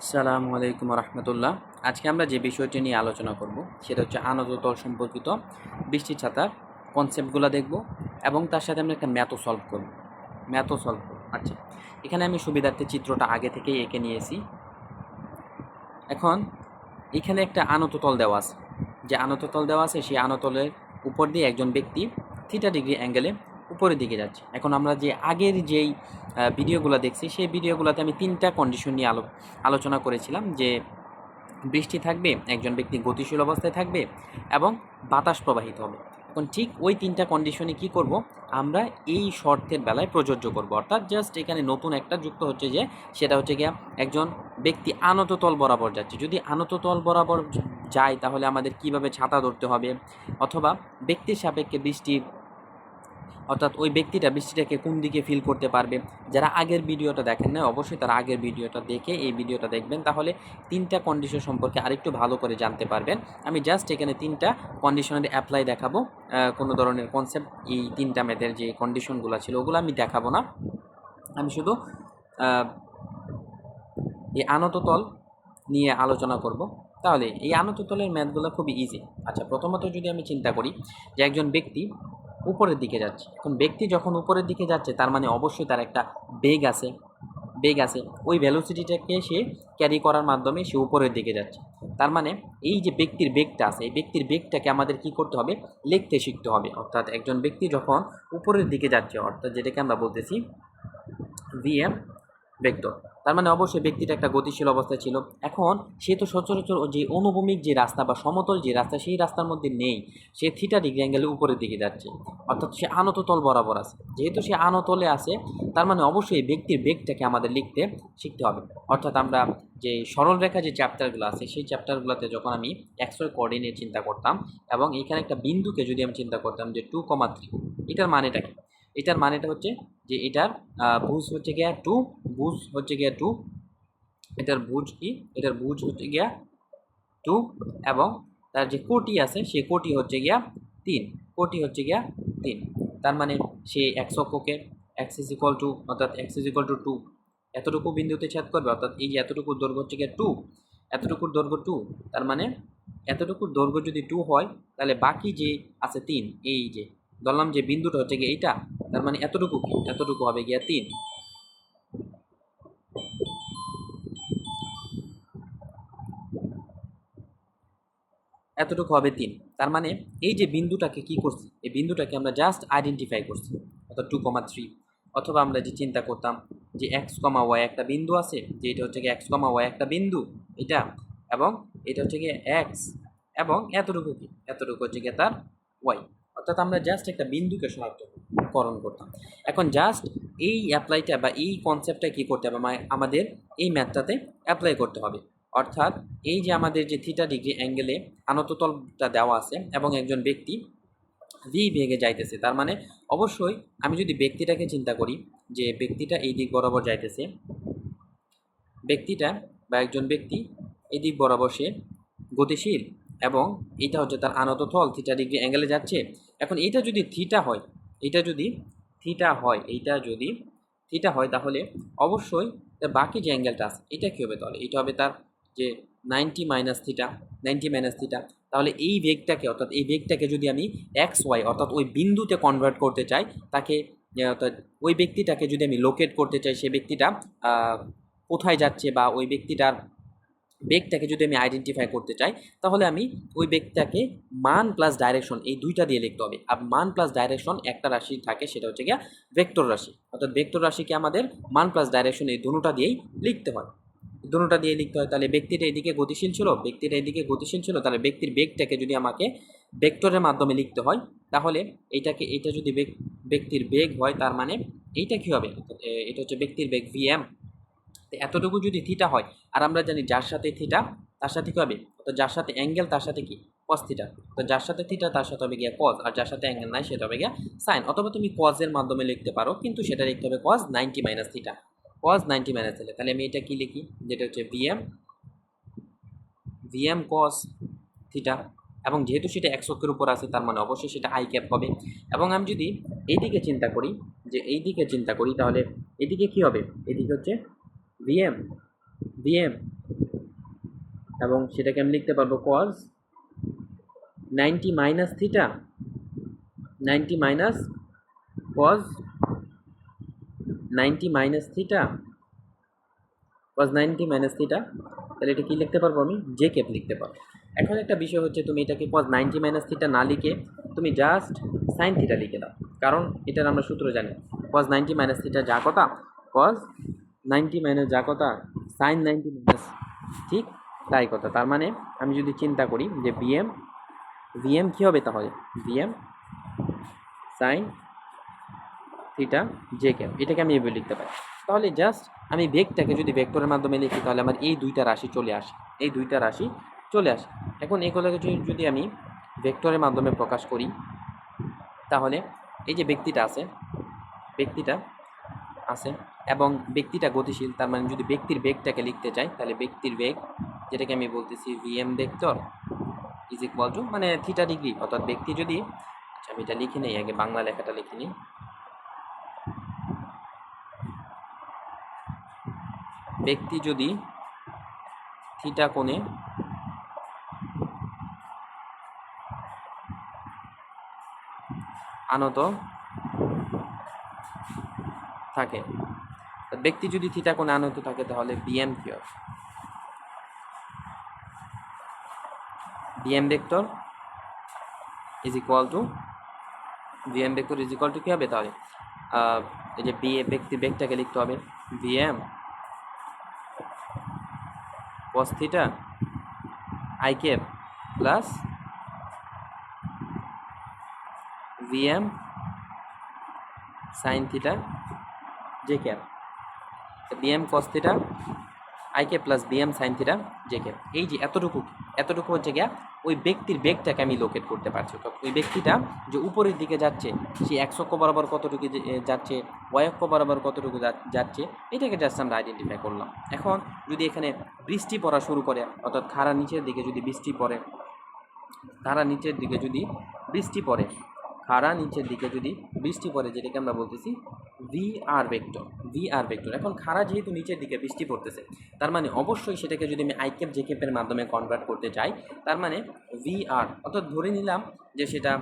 আসসালামু আলাইকুম রহমতুল্লাহ। আজকে আমরা যে বিষয়টি নিয়ে আলোচনা করব সেটা হচ্ছে আনত তল সম্পর্কিত বৃষ্টি ছাতার কনসেপ্টগুলো দেখব এবং তার সাথে আমরা একটা ম্যাথও সলভ করব। আচ্ছা, এখানে আমি সুবিধার্থে চিত্রটা আগে থেকেই এঁকে নিয়েছি। এখন এখানে একটা আনত তল দেওয়া আছে, যে আনত তল দেওয়া আছে সেই আনতলের উপর দিয়ে একজন ব্যক্তি θ ডিগ্রি অ্যাঙ্গেলে উপরের দিকে যাচ্ছে। এখন আমরা যে আগের যেই ভিডিওগুলো দেখছি সেই ভিডিওগুলোতে আমি তিনটা কন্ডিশন নিয়ে আলোচনা করেছিলাম, যে বৃষ্টি থাকবে, একজন ব্যক্তি গতিশীল অবস্থায় থাকবে এবং বাতাস প্রবাহিত হবে। এখন ঠিক ওই তিনটা কন্ডিশনে কি করব, আমরা এই শর্তের বেলায় প্রযোজ্য করব। অর্থাৎ জাস্ট এখানে নতুন একটা যুক্ত হচ্ছে, যে সেটা হচ্ছে গিয়া একজন ব্যক্তি আনত তল বরাবর যাচ্ছে। যদি আনত তল বরাবর যায় তাহলে আমাদের কিভাবে ছাতা ধরতে হবে, অথবা ব্যক্তির সাপেক্ষে বৃষ্টি, অর্থাৎ ওই ব্যক্তিটা বৃষ্টিটাকে কোন দিকে ফিল করতে পারবে। যারা আগের ভিডিওটা দেখেন না অবশ্যই তারা আগের ভিডিওটা দেখে এই ভিডিওটা দেখবেন, তাহলে তিনটা কন্ডিশন সম্পর্কে আরেকটু ভালো করে জানতে পারবেন। আমি জাস্ট এখানে তিনটা কন্ডিশনের অ্যাপ্লাই দেখাবো, কোনো ধরনের কনসেপ্ট এই তিনটা ম্যাথের যে কন্ডিশনগুলো ছিল ওগুলো আমি দেখাবো না। আমি শুধু এই আনত তল নিয়ে আলোচনা করব। তাহলে এই আনত তলের ম্যাথগুলো খুবই ইজি। আচ্ছা, প্রথমত যদি আমি চিন্তা করি যে একজন ব্যক্তি উপরের দিকে যাচ্ছে। এখন ব্যক্তি যখন উপরের দিকে যাচ্ছে তার মানে অবশ্যই তার একটা বেগ আছে। ওই ভেলোসিটিটাকে সে ক্যারি করার মাধ্যমে সে উপরের দিকে যাচ্ছে। তার মানে এই যে ব্যক্তির বেগটা আছে, এই ব্যক্তির বেগটাকে আমাদের কি করতে হবে, লিখতে শিখতে হবে। অর্থাৎ একজন ব্যক্তি যখন উপরের দিকে যাচ্ছে, অর্থাৎ যেটাকে আমরা বলতেছি ভিএম ভেক্টর, তার মানে অবশ্যই ব্যক্তিটা একটা গতিশীল অবস্থায় ছিল। এখন সে তো সচরাচর যে অনুভূমিক যে রাস্তা বা সমতল যে রাস্তা সেই রাস্তার মধ্যে নেই, সে θ ডিগ্রি অ্যাঙ্গেলে উপরের দিকে যাচ্ছে। অর্থাৎ সে আনত তল বরাবর আছে। যেহেতু সে আনতলে আছে তার মানে অবশ্যই ব্যক্তির বেগটাকে আমাদের লিখতে শিখতে হবে। অর্থাৎ আমরা যে সরল রেখা যে চ্যাপ্টারগুলো আছে সেই চ্যাপ্টারগুলোতে যখন আমি এক্সওয়াই কোঅর্ডিনেট চিন্তা করতাম এবং এখানে একটা বিন্দুকে যদি আমি চিন্তা করতাম যে 2,3, এটার মানেটা কি? এটার মানেটা হচ্ছে যে এটার ভুজ হচ্ছে গিয়া 2, এটার ভুজ কি, এটার ভুজ হচ্ছে গিয়া 2 এবং তার যে কোটি আছে সেই কোটি হচ্ছে গিয়া 3, তার মানে সে এক্স অক্ষকে x ইজ ইকুয়াল টু 2 এতটুকু বিন্দুতে ছেদ করবে। অর্থাৎ এই যে এতটুকু দৈর্ঘ্য হচ্ছে গিয়া 2, এতটুকুর দৈর্ঘ্য 2, তার মানে এতটুকুর দৈর্ঘ্য যদি 2 হয় তাহলে বাকি যে আছে 3, এই যে ধরলাম যে বিন্দুটা হচ্ছে গিয়ে এইটা, তার মানে এতটুকু হবে গিয়া 3, এতটুকু হবে 3। তার মানে এই যে বিন্দুটাকে কি করছি, এই বিন্দুটাকে আমরা জাস্ট আইডেন্টিফাই করছি, অর্থাৎ 2,3। অথবা আমরা যে চিন্তা করতাম যে x,y একটা বিন্দু আছে, যে এটা হচ্ছে গিয়ে x,y একটা বিন্দু, এটা এবং এটা হচ্ছে গিয়ে x এবং এতটুকু হচ্ছে গিয়ে তার y। অর্থাৎ আমরা জাস্ট একটা বিন্দুকে শনাক্তকরণ করতাম। এখন জাস্ট এই অ্যাপ্লাইটা বা এই কনসেপ্টটা কী করতে হবে, আমাদের এই ম্যাথটাতে অ্যাপ্লাই করতে হবে। অর্থাৎ এই যে আমাদের যে θ ডিগ্রি অ্যাঙ্গেলে আনততলটা দেওয়া আছে এবং একজন ব্যক্তি ভি বেগে যাইতেছে, তার মানে অবশ্যই আমি যদি ব্যক্তিটাকে চিন্তা করি যে ব্যক্তিটা এই দিক বরাবর যাইতেছে, ব্যক্তিটা বা একজন ব্যক্তি এই দিক বরাবর সে গতিশীল এবং এটা হচ্ছে তার আনততল θ ডিগ্রি অ্যাঙ্গেলে যাচ্ছে। এখন এটা যদি থিটা হয় তাহলে অবশ্যই তার বাকি যে অ্যাঙ্গেলটা আছে এটা কী হবে, তাহলে এটা হবে তার যে 90 - θ, তাহলে এই বেগটাকে, অর্থাৎ এই বেগটাকে যদি আমি XY অর্থাৎ ওই বিন্দুতে কনভার্ট করতে চাই, তাকে অর্থাৎ ওই ব্যক্তিটাকে যদি আমি লোকেট করতে চাই, সে ব্যক্তিটা কোথায় যাচ্ছে বা ওই ব্যক্তিটার বেগটাকে যদি আমি আইডেন্টিফাই করতে চাই, তাহলে আমি ওই বেগটাকে মান প্লাস ডাইরেকশন এই দুইটা দিয়ে লিখতে হবে। আর মান প্লাস ডাইরেকশন একটা রাশি থাকে, সেটা হচ্ছে গিয়া ভেক্টর রাশি। অর্থাৎ ভেক্টর রাশিকে আমাদের মান প্লাস ডাইরেকশন এই দুটোটা দিয়েই লিখতে হয়। তাহলে ব্যক্তিটা এদিকে গতিশীল ছিল, তাহলে ব্যক্তির বেগটাকে যদি আমাকে ভেক্টরের মাধ্যমে লিখতে হয়, তাহলে এটা যদি ব্যক্তির বেগ হয়, তার মানে এইটা কী হবে, এটা হচ্ছে ব্যক্তির বেগ vm। এতটুকু যদি থিটা হয়, আর আমরা জানি যার সাথে থিটা তার সাথে কী হবে, তো যার সাথে অ্যাঙ্গেল তার সাথে কি কস থিটা, তো যার সাথে থিটা তার সাথে হবে গিয়া কজ, আর যার সাথে অ্যাঙ্গেল নাই সেটা হবে গিয়া সাইন। অথবা তুমি কজের মাধ্যমে লিখতে পারো, কিন্তু সেটা লিখতে হবে কজ 90 - θ, কজ 90 - θ। তাহলে আমি এটা কি লিখি, যেটা হচ্ছে ভিএম কস থিটা, এবং যেহেতু সেটা এক্স অক্ষের উপর আছে তার মানে অবশ্যই সেটা আই ক্যাপ হবে। এবং আমি যদি এইদিকে চিন্তা করি তাহলে এদিকে কি হবে, এদিকে হচ্ছে ভিএম এবং সেটাকে আমি লিখতে পারবো cos 90 minus theta 90 minus cos 90 minus theta cos 90 minus theta. তাহলে এটা কি লিখতে পারবো আমি জে ক্যাপ লিখতে পারবো। এখন একটা বিষয় হচ্ছে তুমি এটাকে cos 90 মাইনাস থিটা না লিখে তুমি জাস্ট সাইন থিটা লিখে দাও, কারণ এটার আমরা সূত্র জানি cos 90 মাইনাস থিটা যা কথা cos 90 মাইনাস যা কথা সাইন 90 মাইনাস ঠিক তাই কথা। তার মানে আমি যদি চিন্তা করি যে ভিএম ভিএম কী হবে তাহলে VM sine theta J cap, এটাকে আমি এভাবে লিখতে পারি। তাহলে জাস্ট আমি বেগটাকে যদি ভেক্টরের মাধ্যমে লিখি তাহলে আমার এই দুইটা রাশি চলে আসে, এই দুইটা রাশি চলে আসে। এখন এগুলোকে যদি আমি ভেক্টরের মাধ্যমে প্রকাশ করি তাহলে এই যে ব্যক্তিটা আছে এবং ব্যক্তিটা গতিশীল, তার মানে যদি ব্যক্তির বেগটাকে লিখতে চাই তাহলে ব্যক্তির বেগ যেটাকে আমি বলতেছি VM vector is equal two মানে থিটা ডিগ্রি, অর্থাৎ ব্যক্তি যদি, আচ্ছা আমি এটা লিখে নেই আগে, বাংলা লেখাটা লিখে নিই। ব্যক্তি যদি থিটা কোণে আনত থাকে, ব্যক্তি যদি থিটা কোণে আনত থাকে তাহলে বিএম কি হবে, BM vector is equal to VM vector is equal to কী হবে তাহলে এই যে ব্যক্তির বেগটাকে লিখতে হবে VM cos theta I cap plus VM sine theta J cap, BM cos theta I cap plus BM sine theta J cap. এই যে এতটুকু হচ্ছে গিয়া ওই ব্যক্তির বেগটাকে আমি লোকেট করতে পারছি। তো ওই ব্যক্তিটা যে উপরের দিকে যাচ্ছে সে এক্স অক্ষ বরাবর কতটুকু যাচ্ছে, ওয়াই অক্ষ বরাবর কতটুকু যাচ্ছে, এটাকে জাস্ট আমরা আইডেন্টিফাই করলাম। এখন যদি এখানে বৃষ্টি পড়া শুরু করে, অর্থাৎ খাড়া নিচের দিকে যদি বৃষ্টি পড়ে, খাড়া নিচের দিকে যদি বৃষ্টি পড়ে, খাড়া নিচের দিকে যদি বৃষ্টি পড়ে, যেটাকে আমরা বলতেছি ভিআর ভেক্টর। এখন খাড়া যেহেতু নিচের দিকে বৃষ্টি পড়তেছে, তার মানে অবশ্যই সেটাকে যদি আমি আই ক্যাপ জে ক্যাপের মাধ্যমে কনভার্ট করতে চাই, তার মানে ভিআর, অর্থাৎ ধরে নিলাম যে সেটা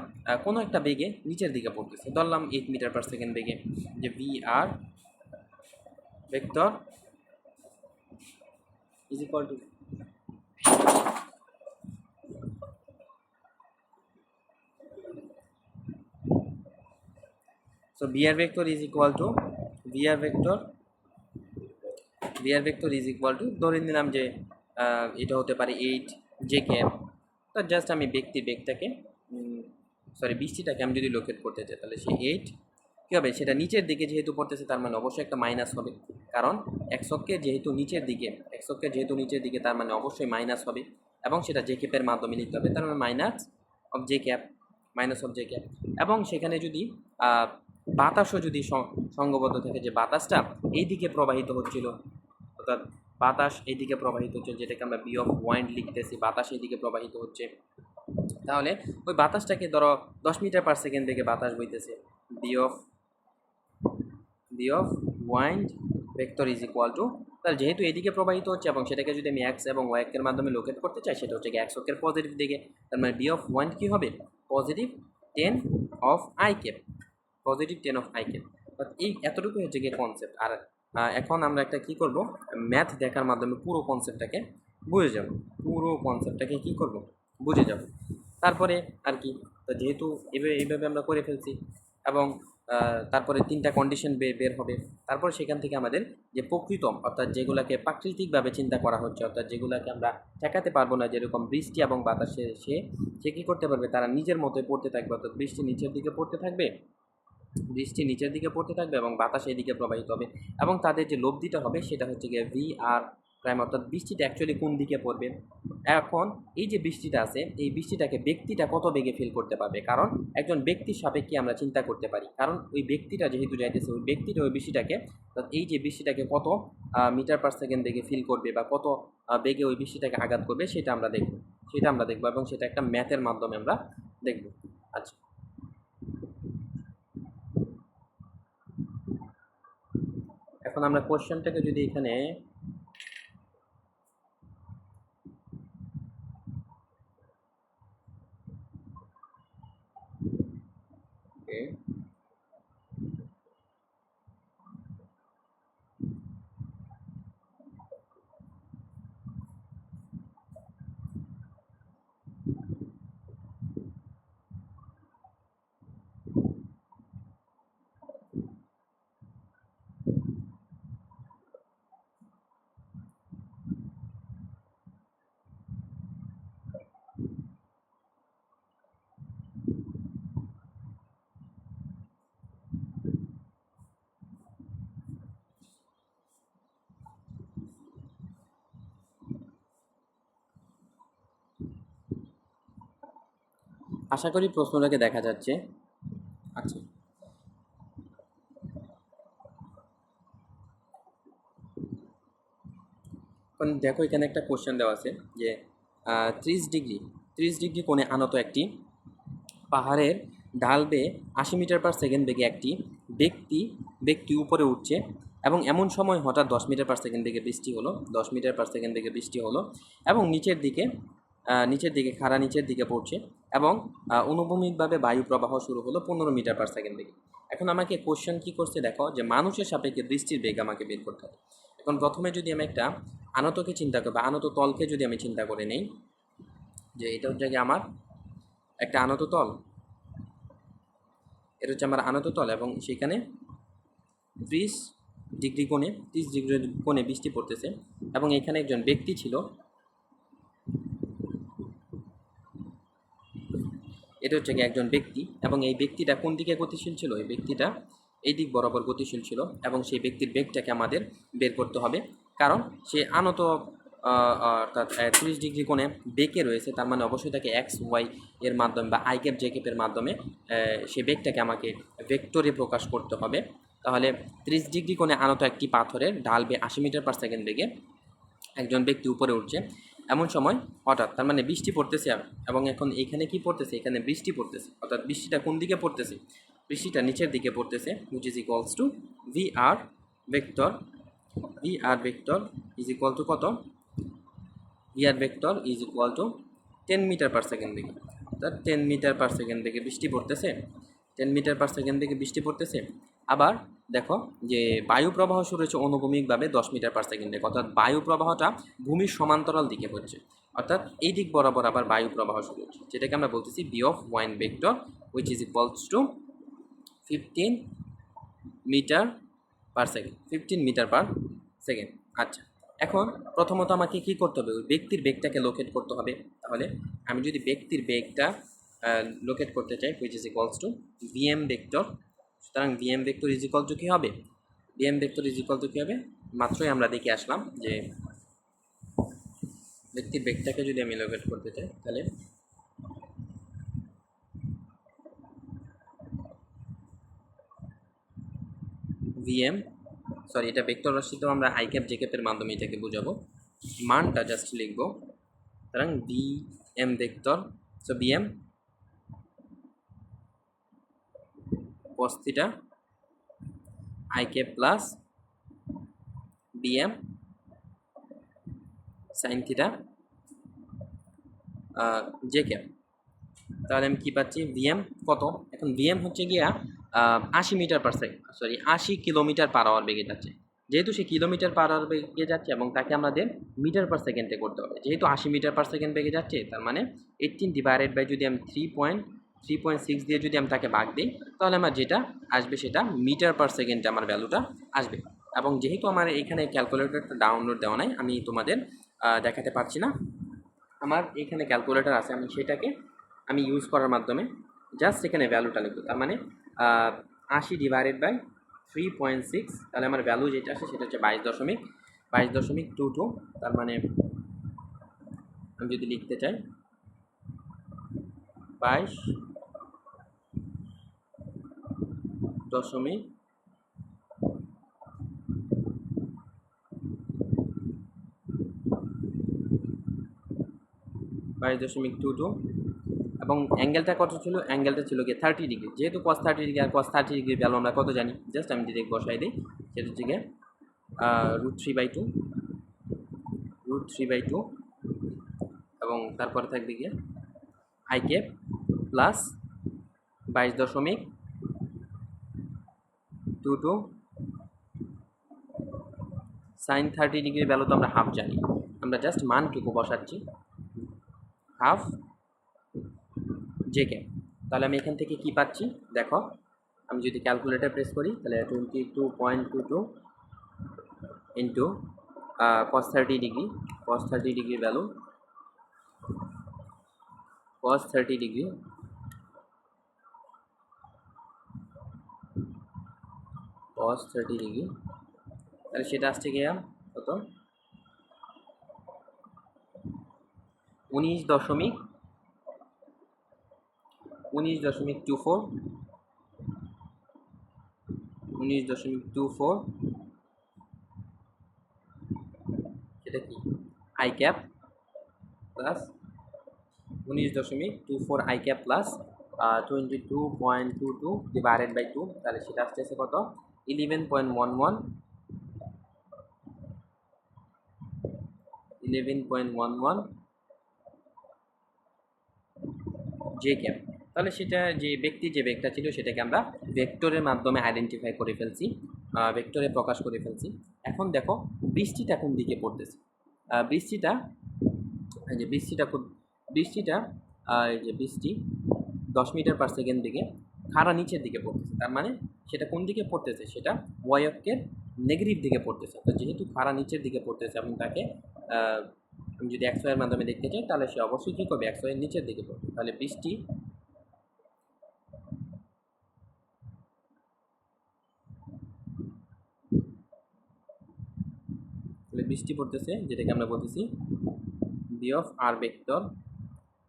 কোনো একটা বেগে নিচের দিকে পড়তেছে, ধরলাম 8 মিটার পার সেকেন্ড বেগে, যে VR vector is equal two so VR vector is equal to VR vector is equal to ধরে নিলাম যে এটা হতে পারে 8 জে ক্যাপ। তো জাস্ট আমি ব্যক্তির বেগটাকে বৃষ্টিটাকে আমি যদি লোকেট করতে চাই তাহলে সেই 8 কী হবে, সেটা নিচের দিকে যেহেতু পড়তেছে তার মানে অবশ্যই একটা মাইনাস হবে, কারণ এক্সকে যেহেতু নিচের দিকে তার মানে অবশ্যই মাইনাস হবে, এবং সেটা জে ক্যাপের মাধ্যমে লিখতে হবে, তার মানে মাইনাস অফ জে ক্যাপ, এবং সেখানে যদি বাতাসও যদি সঙ্গবদ্ধ থাকে, যে বাতাসটা এই দিকে প্রবাহিত হচ্ছিল, অর্থাৎ বাতাস এই দিকে প্রবাহিত হচ্ছে, যেটাকে আমরা বি অফ ওয়াইন্ড লিখতেছি, বাতাস এই দিকে প্রবাহিত হচ্ছে, তাহলে ওই বাতাসটাকে ধরো 10 মিটার পার সেকেন্ড থেকে বাতাস বইতেছে, B of wind vector is equal to, তাহলে যেহেতু এদিকে প্রবাহিত হচ্ছে এবং সেটাকে যদি আমি এক্স এবং ওয়াই এর মাধ্যমে লোকেট করতে চাই, সেটা হচ্ছে এক্স অক্ষের পজিটিভ দিকে, তার মানে বি অফ ওয়াইন্ড কী হবে, পজিটিভ 10 অফ আই ক্যাপ, এই এতটুকু হচ্ছে গিয়ে কনসেপ্ট। আর এখন আমরা একটা কী করব, ম্যাথ দেখার মাধ্যমে পুরো কনসেপ্টটাকে বুঝে যাব, তারপরে আর কি। তো যেহেতু এইভাবে আমরা করে ফেলছি, এবং তারপরে 3টা কন্ডিশন বের হবে, তারপর সেখান থেকে আমাদের যে প্রকৃত, অর্থাৎ যেগুলোকে প্রাকৃতিকভাবে চিন্তা করা হচ্ছে, অর্থাৎ যেগুলোকে আমরা ঠেকাতে পারবো না, যেরকম বৃষ্টি এবং বাতাসে সে কী করতে পারবে, তারা নিজের মতোই পড়তে থাকবে, অর্থাৎ বৃষ্টি নিচের দিকে পড়তে থাকবে এবং বাতাস এদিকে প্রবাহিত হবে, এবং তাদের যে লব্ধিটা হবে সেটা হচ্ছে গিয়ে ভি আর প্রাইম, অর্থাৎ বৃষ্টিটা অ্যাকচুয়ালি কোন দিকে পড়বে। এখন এই যে বৃষ্টিটা আছে, এই বৃষ্টিটাকে ব্যক্তিটা কত বেগে ফিল করতে পারবে, কারণ একজন ব্যক্তির সাপেক্ষে আমরা চিন্তা করতে পারি, কারণ ওই ব্যক্তিটা যেহেতু যাইতেছে, ওই ব্যক্তিটা ওই বৃষ্টিটাকে, এই যে বৃষ্টিটাকে কত মিটার পার সেকেন্ড বেগে ফিল করবে বা কত বেগে ওই বৃষ্টিটাকে আঘাত করবে, সেটা আমরা দেখব এবং সেটা একটা ম্যাথের মাধ্যমে আমরা দেখব। আচ্ছা, এখন আমরা কোশ্চেনটাকে যদি এখানে আশা করি প্রশ্নটাকে দেখা যাচ্ছে। আচ্ছা, এখন দেখো এখানে একটা কোশ্চেন দেওয়া আছে যে 30 ডিগ্রি 30 ডিগ্রি কোণে আনত একটি পাহাড়ের ঢাল বেয়ে 80 মিটার/সেকেন্ড বেগে একটি ব্যক্তি ব্যক্তি উপরে উঠছে এবং এমন সময় হঠাৎ 10 মিটার/সেকেন্ড বেগে বৃষ্টি হলো 10 মিটার/সেকেন্ড বেগে বৃষ্টি হলো এবং নিচের দিকে খাড়া নিচের দিকে পড়ছে এবং অনুভূমিকভাবে বায়ু প্রবাহ শুরু হলো 15 মিটার/সেকেন্ড বেগে। এখন আমাকে কোশ্চেন কি করছে দেখো, যে মানুষের সাপেক্ষে বৃষ্টির বেগ আমাকে বের করতে হবে। এখন প্রথমে যদি আমি একটা আনতকে চিন্তা করি বা আনত তলকে যদি আমি চিন্তা করে নেই, যে এটা হচ্ছে কি আমার একটা আনত তল, এটা হচ্ছে আমার আনত তল এবং সেখানে 30 ডিগ্রি কোণে বৃষ্টি পড়তেছে এবং এখানে একজন ব্যক্তি ছিল, এটা হচ্ছে কি একজন ব্যক্তি এবং এই ব্যক্তিটা কোন দিকে গতিশীল ছিল, এই ব্যক্তিটা এই দিক বরাবর গতিশীল ছিল এবং সেই ব্যক্তির বেগটাকে আমাদের বের করতে হবে, কারণ সে আনত অর্থাৎ 30 ডিগ্রি কোণে বেঁকে রয়েছে, তার মানে অবশ্যই তাকে এক্স ওয়াই এর মাধ্যমে বা আই ক্যাপ জে ক্যাপের মাধ্যমে সেই বেগটাকে আমাকে ভেক্টরে প্রকাশ করতে হবে। তাহলে 30 ডিগ্রি কোণে আনত একটি পাথরের ঢাল বেয়ে 80 মিটার/সেকেন্ড বেগে একজন ব্যক্তি উপরে উঠছে এমন সময় হঠাৎ, তার মানে বৃষ্টি পড়তেছে এবং এখন এখানে কি পড়তেছে, এখানে বৃষ্টি পড়তেছে, অর্থাৎ বৃষ্টিটা কোন দিকে পড়তেছে, বৃষ্টিটা নিচের দিকে পড়তেছে, which is equals to V R vector is equal to কত, V R vector is equal to 10 metre per second বেগে, অর্থাৎ 10 মিটার/সেকেন্ড বেগে বৃষ্টি পড়তেছে, 10 মিটার/সেকেন্ড বেগে বৃষ্টি পড়তেছে। আবার দেখো যে বায়ু প্রবাহ শুরু হচ্ছে অনুভূমিকভাবে 10 মিটার/সেকেন্ড বেগে, অর্থাৎ বায়ু প্রবাহটা ভূমির সমান্তরাল দিকে হচ্ছে, অর্থাৎ এই দিক বরাবর আবার বায়ু প্রবাহ শুরু হচ্ছে, যেটাকে আমরা বলতেছি V of wind vector which is equals to 15 metre per second, 15 metre per second. আচ্ছা, এখন প্রথমত আমাকে কি করতে হবে, ওই ব্যক্তির বেগটাকে লোকেট করতে হবে। তাহলে আমি যদি ব্যক্তির বেগটা লোকেট করতে চাই, which is equals to VM vector, সুতরাং VM vector is equal to কী হবে, VM vector is equal to কী হবে, মাত্রই আমরা দেখে আসলাম যে ব্যক্তির বেগটাকে যদি আমি লোকেট করতে চাই তাহলে ভিএম, সরি এটা ভেক্টর রাশি, তো আমরা আই ক্যাপ জে ক্যাপের মাধ্যমে এটাকে বোঝাবো, মানটা জাস্ট লিখবো। সুতরাং V M vector, so V M cos theta I cap plus V M sine theta J cap. তাহলে আমি কী পাচ্ছি, ভিএম কত, এখন ভিএম হচ্ছে গিয়া 80 মিটার/সেকেন্ড, সরি 80 কিলোমিটার/আওয়ার বেগে যাচ্ছে, যেহেতু সে কিলোমিটার/আওয়ার বেগে যাচ্ছে এবং তাকে আমাদের মিটার/সেকেন্ডে করতে হবে, যেহেতু 80 মিটার/সেকেন্ড বেগে যাচ্ছে, তার মানে 18 ডিভাইডেড বাই যদি আমি 3.6 দিয়ে যদি আমি তাকে ভাগ দিই, তাহলে আমার যেটা আসবে সেটা মিটার/সেকেন্ডে আমার ভ্যালুটা আসবে। এবং যেহেতু আমার এখানে ক্যালকুলেটরটা ডাউনলোড দেওয়া নাই, আমি তোমাদের দেখাতে পারছি না, আমার এখানে ক্যালকুলেটর আছে, আমি সেটাকে আমি ইউজ করার মাধ্যমে জাস্ট এখানে ভ্যালুটা লিখব, তার মানে 80 ডিভাইডেড বাই 3.6, তাহলে আমার ভ্যালু যেটা আসে সেটা হচ্ছে 22.22, তার মানে আমি যদি লিখতে চাই 22.22 এবং অ্যাঙ্গেলটা কত ছিল, অ্যাঙ্গেলটা ছিল গিয়ে 30 ডিগ্রি, যেহেতু cos 30 ডিগ্রি আর cos 30 ডিগ্রির ভ্যালু আমরা কত জানি, জাস্ট আমি ডিরেক্ট বসাই দিই, সেটা হচ্ছে গিয়ে √3/2 এবং তারপরে থাকবে গিয়ে আই ক্যাপ প্লাস 22.22 সাইন 30 ডিগ্রির ভ্যালু তো আমরা হাফ জানি, আমরা জাস্ট মানটুকু বসাচ্ছি, হাফ জে ক্যাপ। তাহলে আমি এখান থেকে কি পাচ্ছি দেখো, আমি যদি ক্যালকুলেটর প্রেস করি তাহলে 22.22 into cos 30 degree value, cos 30 degree তাহলে সেটা আসছে গিয়া কত, 19.8 19.24, 19.24 সেটা কি I cap plus 19.24 I cap plus 22.22 divided by 2, তাহলে সেটা আসতেছে কত 11.11, 11.11 জে ক্যাপ। তাহলে সেটা যে বেগটা ছিল সেটাকে আমরা ভেক্টরের মাধ্যমে আইডেন্টিফাই করে ফেলছি, ভেক্টরে প্রকাশ করে ফেলছি। এখন দেখো বৃষ্টিটা কোন দিকে পড়তেছে। বৃষ্টিটা এই যে বৃষ্টিটা এই যে বৃষ্টি 10 মিটার পার সেকেন্ড দিকে খাড়া নিচের দিকে পড়তেছে। তার মানে সেটা কোন দিকে পড়তেছে, সেটা ওয়াই অক্ষের নেগেটিভ দিকে পড়তেছে। তো যেহেতু খাড়া নিচের দিকে পড়তেছে এবং তাকে আমি যদি এক্স ওয়াইয়ের মাধ্যমে দেখতে চাই তাহলে সে অবশ্যই কী করবে, এক্স ওয়াইয়ের নিচের দিকে পড়বে। তাহলে বৃষ্টি পড়তেছে, যেটাকে আমরা বলতেছি বি অফ আর ভেক্টর,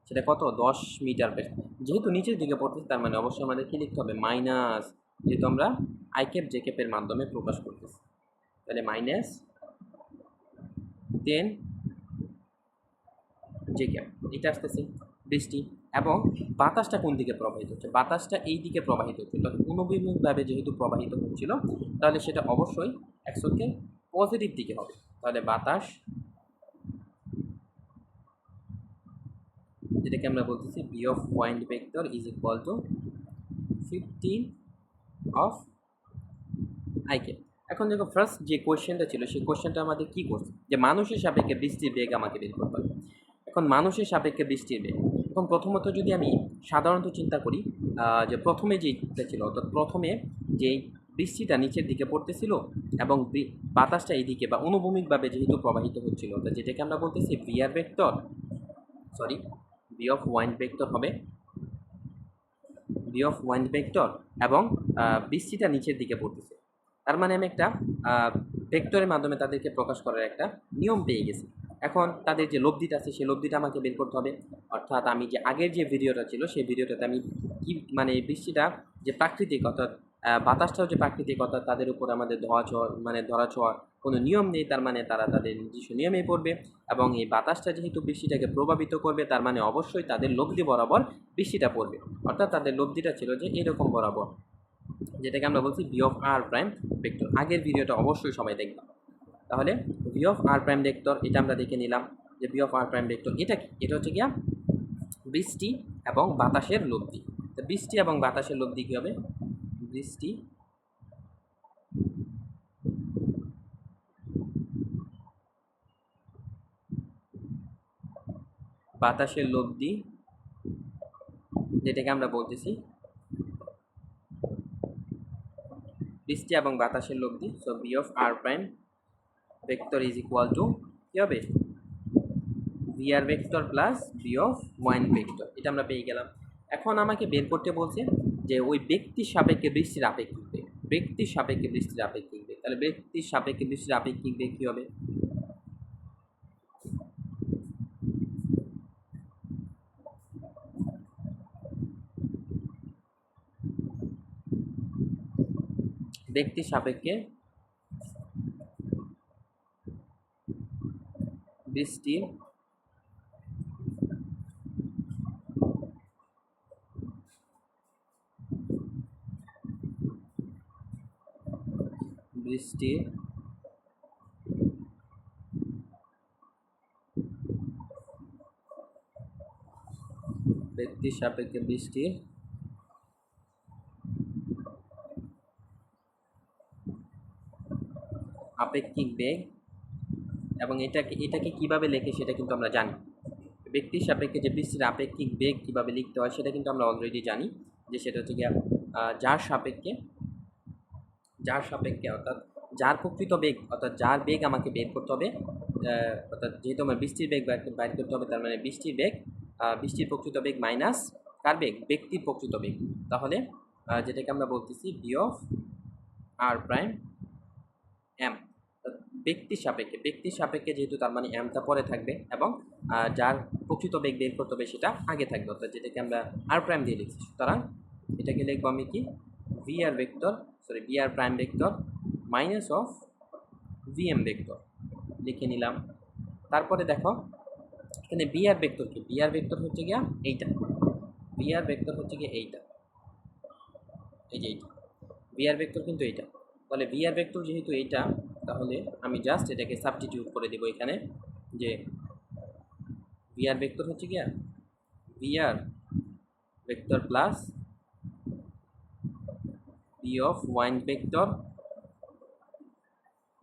সেটা কত 10 মিটার পার। যেহেতু নিচের দিকে পড়তেছে তার মানে অবশ্যই আমাদের কী লিখতে হবে, মাইনাস, যেহেতু আমরা আই ক্যাপ জে ক্যাপের মাধ্যমে প্রকাশ করতেছি। তাহলে মাইনাস 10 জে ক্যাপ, এটা আসতেছে বৃষ্টি। এবং বাতাসটা কোন দিকে প্রবাহিত হচ্ছে, বাতাসটা এই দিকে প্রবাহিত হচ্ছে। তখন অনুভূমিকভাবে যেহেতু প্রবাহিত হচ্ছিল তাহলে সেটা অবশ্যই অ্যাকশনকে পজিটিভ দিকে হবে। তাহলে বাতাস, যেটাকে আমরা বলতেছি V of point vector is equal to 15 of I cap. এখন দেখো ফার্স্ট যে কোয়েশ্চেনটা ছিল সেই কোয়েশ্চেনটা আমাদের কী করছে, যে মানুষের সাপেক্ষে বৃষ্টির বেগ আমাকে বের করতে হবে। এখন মানুষের সাপেক্ষে বৃষ্টির বেগ, এখন প্রথমত যদি আমি সাধারণত চিন্তা করি যে প্রথমে যেটা ছিল, অর্থাৎ প্রথমে যেই বৃষ্টিটা নিচের দিকে পড়তেছিল এবং বাতাসটা এইদিকে বা অনুভূমিকভাবে যেহেতু প্রবাহিত হচ্ছিল, অর্থাৎ যেটাকে আমরা বলতেছি VR vector, sorry V of wind vector হবে বি অফ ওয়াইন্ড ভেক্টর, এবং বৃষ্টিটা নিচের দিকে পড়তেছে। তার মানে আমি একটা ভেক্টরের মাধ্যমে তাদেরকে প্রকাশ করার একটা নিয়ম পেয়ে গেছি। এখন তাদের যে লব্ধিটা আছে সেই লব্ধিটা আমাকে বের করতে হবে। অর্থাৎ আমি যে আগের যে ভিডিওটা ছিল সেই ভিডিওটাতে আমি কি মানে বৃষ্টিটা যে প্রাকৃতিক, অর্থাৎ বাতাসটাও যে প্রাকৃতিক, অর্থাৎ তাদের উপর আমাদের ধরা ছোঁয়ার কোনো নিয়ম নেই, তার মানে তারা তাদের নিজস্ব নিয়মে পড়বে। এবং এই বাতাসটা যেহেতু বৃষ্টিটাকে প্রভাবিত করবে তার মানে অবশ্যই তাদের লব্ধি বরাবর বৃষ্টিটা পড়বে। অর্থাৎ তাদের লব্ধিটা ছিল যে এরকম বরাবর, যেটাকে আমরা বলছি V of R prime vector. আগের ভিডিওটা অবশ্যই সবাই দেখলাম। তাহলে V of R prime vector এটা আমরা দেখে নিলাম যে V of R prime vector এটা কি, এটা হচ্ছে গিয়া বৃষ্টি এবং বাতাসের লব্ধি। তো বৃষ্টি এবং বাতাসের লব্ধি কী হবে, বৃষ্টি বাতাসের লব্ধি, যেটাকে আমরা বলতেছি বৃষ্টি এবং বাতাসের লব্ধি। So B of R prime vector is equal to কী হবে, V R vector plus B of wind vector, এটা আমরা পেয়ে গেলাম। এখন আমাকে বের করতে বলছে যে ওই ব্যক্তির সাপেক্ষে বৃষ্টির আপেক্ষিক বেগ, ব্যক্তির সাপেক্ষে বৃষ্টির আপেক্ষিক বেগ। তাহলে ব্যক্তির সাপেক্ষে বৃষ্টির আপেক্ষিক বেগ কী হবে, ব্যক্তির সাপেক্ষে বৃষ্টির বৃষ্টির ব্যক্তির সাপেক্ষে বৃষ্টির আপেক্ষিক বেগ। এবং এটাকে কিভাবে লেখে সেটা কিন্তু আমরা জানি। ব্যক্তির সাপেক্ষে যে বৃষ্টির আপেক্ষিক বেগ কিভাবে লিখতে হয় সেটা কিন্তু আমরা অলরেডি জানি, যে সেটা হচ্ছে গিয়া যার সাপেক্ষে অর্থাৎ যার প্রকৃত বেগ, অর্থাৎ যার বেগ আমাকে বের করতে হবে, অর্থাৎ যেহেতু আমার বৃষ্টির বেগ বাইর করতে হবে তার মানে বৃষ্টির প্রকৃত বেগ মাইনাস কার বেগ, ব্যক্তির প্রকৃত বেগ। তাহলে যেটাকে আমরা বলতেছি V of R prime M, ব্যক্তির সাপেক্ষে যেহেতু তার মানে এমটা পরে থাকবে এবং যার প্রকৃত বেগ বের করতে হবে সেটা আগে থাকবে, অর্থাৎ যেটাকে আমরা আর প্রাইম দিয়ে লিখছি। সুতরাং এটাকে লিখবো আমি কি V R prime vector minus of VM vector লিখে নিলাম। তারপরে দেখো এখানে বি আর ভেক্টর কি, বি আর ভেক্টর হচ্ছে গিয়া এইটা, বি আর ভেক্টর হচ্ছে গিয়ে এইটা, এই যে এইটা বি আর ভেক্টর কিন্তু এইটা। তাহলে বি আর ভেক্টর যেহেতু এইটা, তাহলে আমি জাস্ট এটাকে সাবস্টিটিউট করে দেবো এখানে, যে বি আর ভেক্টর হচ্ছে গিয়া V R vector plus B of one vector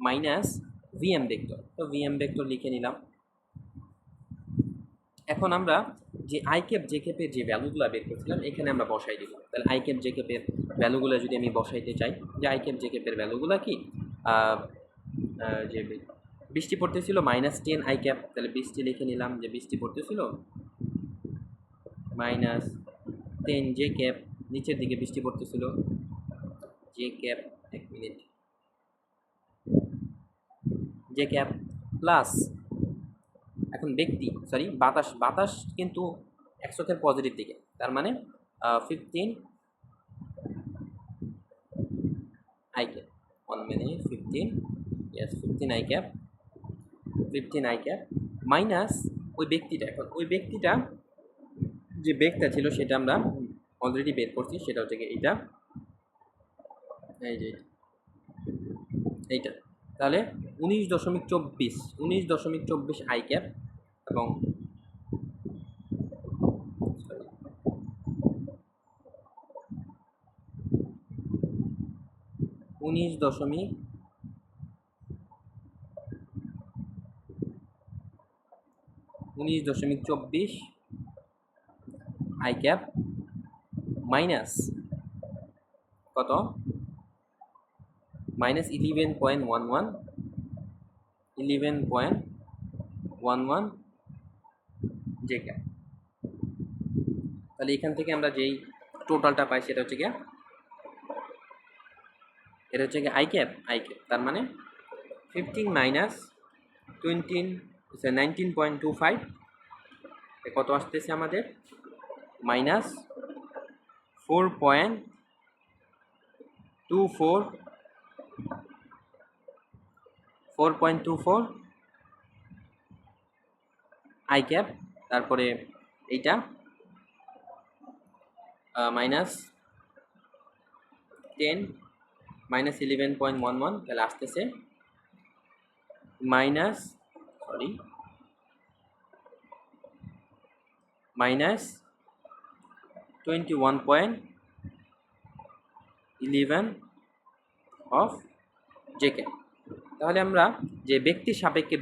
minus VM vector. তো ভিএম ভেক্টর লিখে নিলাম। এখন আমরা যে আই ক্যাপ জে ক্যাপের যে ভ্যালুগুলো বের করছিলাম এখানে আমরা বসাই দিব। তাহলে আই ক্যাপ জে ক্যাপের ভ্যালুগুলো যদি আমি বসাইতে চাই, যে আই ক্যাপ জে ক্যাপের ভ্যালুগুলো কি, যে বৃষ্টি পড়তেছিল -10 আই ক্যাপ, তাহলে বৃষ্টি লিখে নিলাম, যে বৃষ্টি পড়তেছিল -10 জে ক্যাপ, নিচের দিকে বৃষ্টি পড়তেছিল জে ক্যাপ, এক মিনিট, জে ক্যাপ প্লাস, এখন বাতাস কিন্তু একশোকের পজিটিভ দিকে, তার মানে 15 I cap, 1 minute, 15 I cap, 15 I cap minus ওই ব্যক্তিটা। এখন ওই ব্যক্তিটা যে বেগটা ছিল সেটা আমরা অলরেডি বের করছি, সেটা হচ্ছে এইটা, এই যে এইটা। তাহলে 19.24 আই ক্যাপ এবং 19.24 আই ক্যাপ মাইনাস কত, মাইনাস 11.11 জে ক্যাপ। তাহলে এখান থেকে আমরা যেই টোটালটা পাই সেটা হচ্ছে গিয়ে, এটা হচ্ছে গিয়ে আই ক্যাপ, তার মানে 15 মাইনাস 19.25 কত আসতেছে আমাদের, মাইনাস 4.24 আই ক্যাপ, তারপরে এইটা -10 -11.11, তাহলে আসতেছে মাইনাস 21.11 অফ জে ক্যাপ। তাহলে আমরা যে ব্যক্তির সাপেক্ষে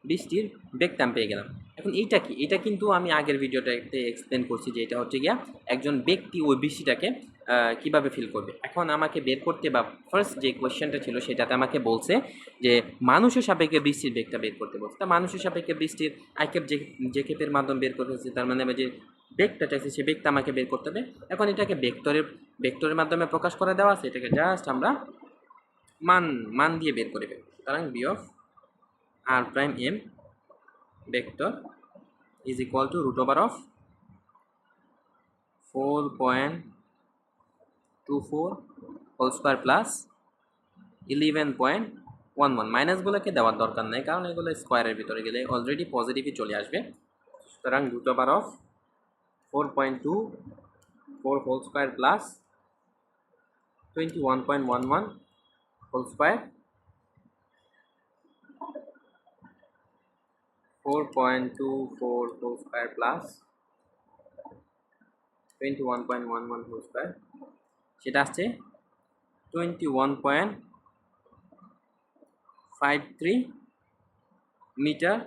বৃষ্টির বেগটাম পেয়ে গেলাম। এখন এইটা কি, এটা কিন্তু আমি আগের ভিডিওটাতে এক্সপ্লেন করছি যে এটা হচ্ছে গিয়া একজন ব্যক্তি ওই বৃষ্টিটাকে কীভাবে ফিল করবে। এখন আমাকে বের করতে, বা ফার্স্ট যে কোয়েশ্চেনটা ছিল সেটাতে আমাকে বলছে যে মানুষের সাপেক্ষে বৃষ্টির বেগটা বের করতে বলছে। তা মানুষের সাপেক্ষে বৃষ্টির আইক্যাপ যে কেপের মাধ্যমে বের করতে হচ্ছে, তার মানে যে বেগটা চাইছে সে বেগটা আমাকে বের করতে হবে। এখন এটাকে ভেক্টরের মাধ্যমে প্রকাশ করে দেওয়া আছে, এটাকে জাস্ট আমরা মান দিয়ে বের করে দেব। সুতরাং V of R prime M vector is equal to √of 4.24 whole square plus 11.11। মাইনাসগুলোকে দেওয়ার দরকার নেই, কারণ এগুলো স্কোয়ারের ভিতরে গেলে অলরেডি পজিটিভই চলে আসবে। সুতরাং √of 4.24 whole square plus 21.11 whole square 4.24 whole square plus 21.11 whole square, সেটা আসছে 21.53 মিটার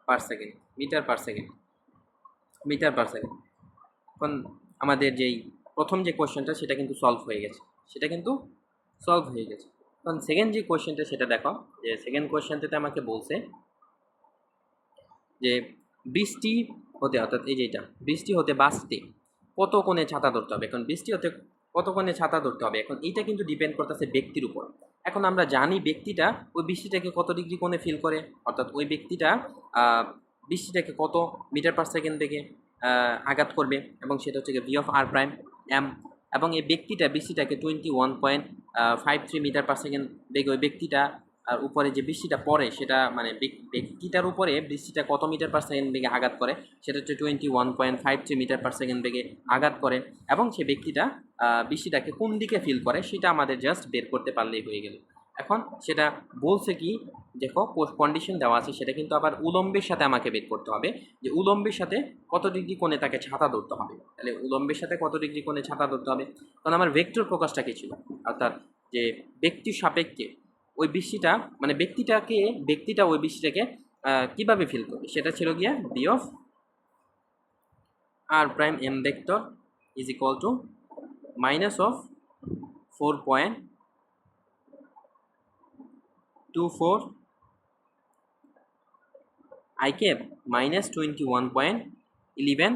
পার সেকেন্ড। এখন আমাদের যেই প্রথম যে কোয়েশ্চেনটা সেটা কিন্তু সলভ হয়ে গেছে, এখন সেকেন্ড যে কোয়েশ্চেনটা সেটা দেখো, যে সেকেন্ড কোয়েশ্চেনটাতে আমাকে বলছে যে বৃষ্টি হতে, অর্থাৎ এই যেটা বৃষ্টি হতে বাঁচতে কত কোণে ছাতা ধরতে হবে। এখন বৃষ্টি হতে কত কোণে ছাতা ধরতে হবে, এখন এইটা কিন্তু ডিপেন্ড করতেছে ব্যক্তির উপর। এখন আমরা জানি ব্যক্তিটা ওই বৃষ্টিটাকে কত ডিগ্রি কোণে ফিল করে, অর্থাৎ ওই ব্যক্তিটা বৃষ্টিটাকে কত মিটার পার সেকেন্ড বেগে আঘাত করবে, এবং সেটা হচ্ছে V of R prime M. এবং এই ব্যক্তিটা বৃষ্টিটাকে 21.53 মিটার পার সেকেন্ড বেগে ওই ব্যক্তিটা আর উপরে যে বৃষ্টিটা পড়ে সেটা মানে ব্যক্তিটার উপরে বৃষ্টিটা কত মিটার পার সেকেন্ড বেগে আঘাত করে, সেটা হচ্ছে 21.53 মিটার পার সেকেন্ড বেগে আঘাত করে, এবং সে ব্যক্তিটা বৃষ্টিটাকে কোন দিকে ফিল করে সেটা আমাদের জাস্ট বের করতে পারলেই হয়ে গেল। এখন সেটা বলছে কি, দেখো কন্ডিশন দেওয়া আছে, সেটা কিন্তু আবার উলম্বের সাথে আমাকে বের করতে হবে, যে উলম্বের সাথে কত ডিগ্রি কোণে তাকে ছাতা ধরতে হবে। তাহলে উলম্বের সাথে কত ডিগ্রি কোণে ছাতা ধরতে হবে, কারণ আমার ভেক্টর প্রকাশটা কি ছিল, অর্থাৎ যে ব্যক্তির সাপেক্ষে ওই বৃষ্টিটা মানে ব্যক্তিটা ওই বৃষ্টিটাকে কিভাবে ফিল করবে, সেটা ছিল গিয়া V of R prime M vector is equal to minus of 4.24 I cap minus 21.11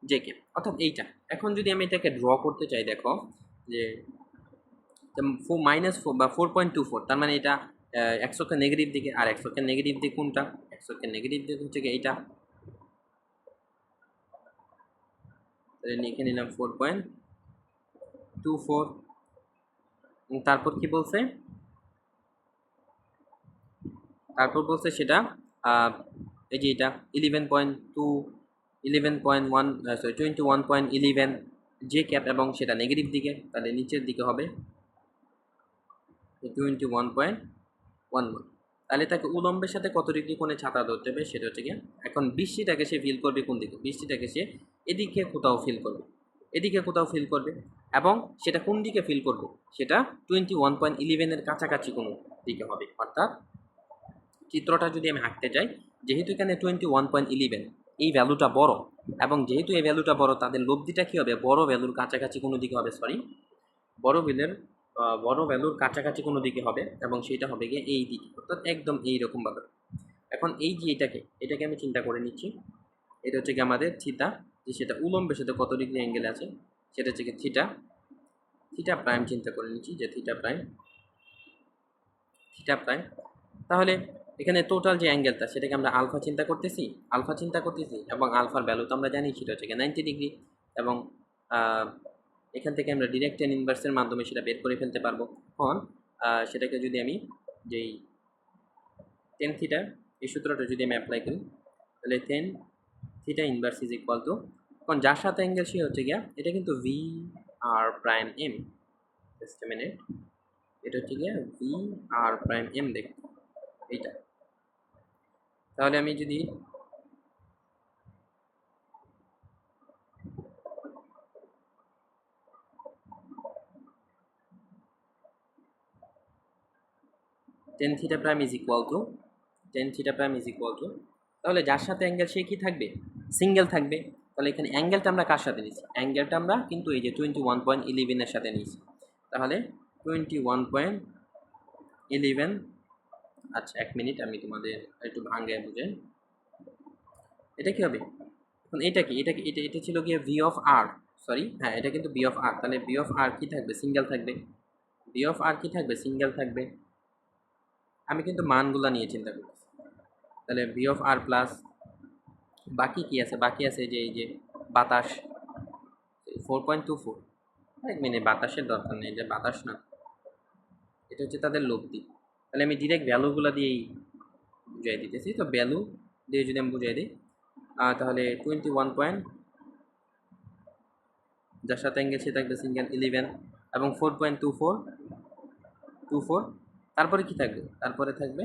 J cap, অর্থাৎ এইটা। এখন যদি আমি এটাকে ড্র করতে চাই, দেখো যে -4 বা 4.24, তার মানে এটা একশোকে নেগেটিভ দিকে, আর একশোকে নেগেটিভ দিক কোনটা, একশোকে নেগেটিভ দিক হচ্ছে কি এইটা, লিখে নিলাম 4.24। তারপর কি বলছে, সেটা এই যে এটা 21.11 জে ক্যাপ, এবং সেটা নেগেটিভ দিকে, তাহলে নিচের দিকে হবে 21.11। তাহলে তাকে উলম্বের সাথে কত ডিগ্রি কোণে ছাতা ধরতে হবে সেটা হচ্ছে কি, এখন বৃষ্টিটাকে সে ফিল করবে কোন দিকে, বৃষ্টিটাকে সে এদিকে কোথাও ফিল করবে, এদিকে কোথাও ফিল করবে, এবং সেটা কোন দিকে ফিল করবে, সেটা 21.11 কাছাকাছি কোনো দিকে হবে। অর্থাৎ চিত্রটা যদি আমি আঁকতে চাই, যেহেতু এখানে 21.11 এই ভ্যালুটা বড়, এবং যেহেতু এই ভ্যালুটা বড়, তাদের লব্ধিটা কী হবে, বড় ভ্যালুর কাছাকাছি কোনো দিকে হবে, বড় ভ্যালুর কাছাকাছি কোনো দিকে হবে, এবং সেটা হবে গিয়ে এই দিকে, অর্থাৎ একদম এইরকমভাবে। এখন এই যে এটাকে আমি চিন্তা করে নিচ্ছি, এটা হচ্ছে কি আমাদের থিটা, যে সেটা উলম্বের সাথে কত ডিগ্রি অ্যাঙ্গেল আছে, সেটা হচ্ছে কি থিটা প্রাইম চিন্তা করে নিচ্ছি, যে থিটা প্রাইম। তাহলে এখানে টোটাল যে অ্যাঙ্গেলটা সেটাকে আমরা আলফা চিন্তা করতেছি, এবং আলফার ভ্যালু তো আমরা জানি সেটা হচ্ছে 90 ডিগ্রি, এবং এখান থেকে আমরা ডিরেক্ট টেন ইনভার্সের মাধ্যমে সেটা বের করে ফেলতে পারবো। এখন সেটাকে যদি আমি যেই টেন থিটা এই সূত্রটা যদি আমি অ্যাপ্লাই করি, তাহলে tan theta inverse is equal to, এখন যার সাথে অ্যাঙ্গেল সে হচ্ছে গিয়া, এটা কিন্তু V R prime M, just a minute, এটা হচ্ছে গিয়া ভি আর প্রাইম এম দেখব এইটা। তাহলে আমি যদি tan theta prime is equal to, তাহলে যার সাথে অ্যাঙ্গেল সে কি থাকবে, সিঙ্গেল থাকবে। তাহলে এখানে অ্যাঙ্গেলটা আমরা কার সাথে নিয়েছি, অ্যাঙ্গেলটা আমরা কিন্তু এই যে 21.11 সাথে নিয়েছি। তাহলে 21.11, আচ্ছা 1 মিনিট আমি তোমাদের একটু ভাঙায় বুঝেন, এটা কি হবে, এখন এটা কি, এটা ছিল গিয়ে ভি অফ আর, সরি হ্যাঁ এটা কিন্তু বি অফ আর, তাহলে বি অফ আর কি থাকবে, সিঙ্গেল থাকবে, সিঙ্গেল থাকবে। আমি কিন্তু মানগুলা নিয়ে চিন্তা করছি, তাহলে বি অফ আর প্লাস বাকি কি আছে, যে এই যে বাতাস 4.24, 1 মিনিট, বাতাসের দরকার নেই, যে বাতাস না, এটা হচ্ছে তাদের লব্ধি। তাহলে আমি ডিরেক্ট ভ্যালুগুলো দিয়েই বুঝাই দিতেছি, তো ভ্যালু দিয়ে যদি আমি বুঝাই দিই, তাহলে 21 যার সাথে অ্যাঙ্গেল সে থাকবে সিঙ্গেল 11, এবং 4.24, তারপরে কি থাকবে, তারপরে থাকবে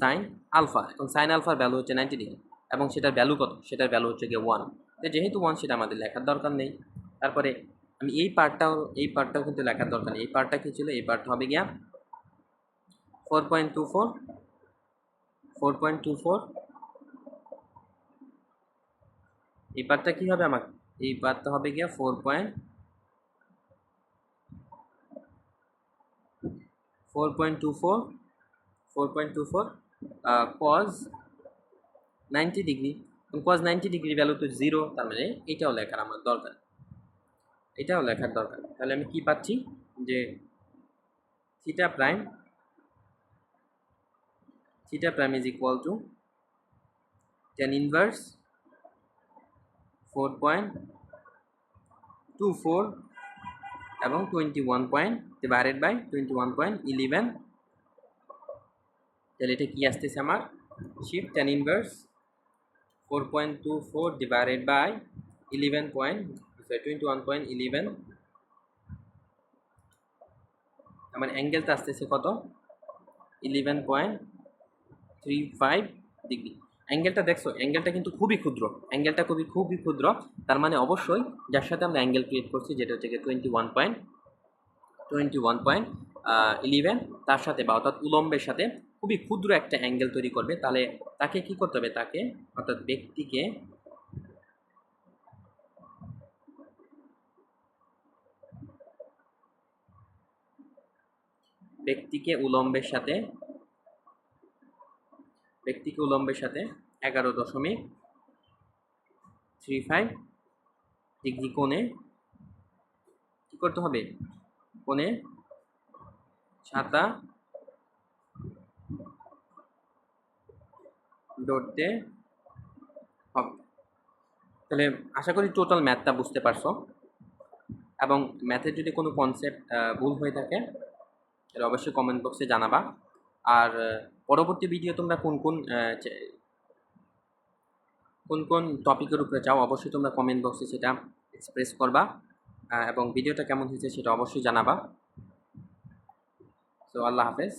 সাইন আলফা। এখন সাইন আলফার ভ্যালু হচ্ছে 90 ডিগ্রি, এবং সেটার ভ্যালু কত, সেটার ভ্যালু হচ্ছে গিয়ে 1, তো যেহেতু 1 সেটা আমাদের লেখার দরকার নেই। তারপরে আমি এই পার্টটাও কিন্তু লেখার দরকার নেই, এই পার্টটা কী ছিল, এই পার্টটা হবে গিয়া 4.24, এই পার্টটা কী হবে, আমাকে এই পার্টটা হবে গিয়া 4.24 cos 90 degree, cos 90 degree value তো 0, তার মানে এটাও লেখার আমার দরকার, তাহলে আমি কি পাচ্ছি, যে theta prime is equal to tan inverse 4.24 এবং 21 পয়েন্ট ডিভাইডেড বাই 21.11। তাহলে এটা কি আসতেছে আমার shift tan inverse 4.24 divided by 21.11। আমার অ্যাঙ্গেলটা আসতেছে কত 11.35 ডিগ্রি। অ্যাঙ্গেলটা দেখছো, অ্যাঙ্গেলটা কিন্তু খুবই ক্ষুদ্র, অ্যাঙ্গেলটা খুবই ক্ষুদ্র। তার মানে অবশ্যই যার সাথে আমরা অ্যাঙ্গেল ক্রিয়েট করছি যেটা হচ্ছে 21.11 তার সাথে বা অর্থাৎ উলম্বের সাথে খুবই ক্ষুদ্র একটা অ্যাঙ্গেল তৈরি করবে। তাহলে তাকে কি করতে হবে, তাকে অর্থাৎ ব্যক্তিকে উলম্বের সাথে 11.35 ডিগ্রি কোণে কি করতে হবে, কোণে ছাতা ধরতে হবে। তাহলে আশা করি টোটাল ম্যাথটা বুঝতে পারছো, এবং ম্যাথের যদি কোনো কনসেপ্ট ভুল হয়ে থাকে তাহলে অবশ্যই কমেন্ট বক্সে জানাবা। আর পরবর্তী ভিডিও তোমরা কোন কোন টপিকের উপরে চাও অবশ্যই তোমরা কমেন্ট বক্সে সেটা এক্সপ্রেস করবা, এবং ভিডিওটা কেমন হয়েছে সেটা অবশ্যই জানাবা। সো আল্লাহ হাফেজ।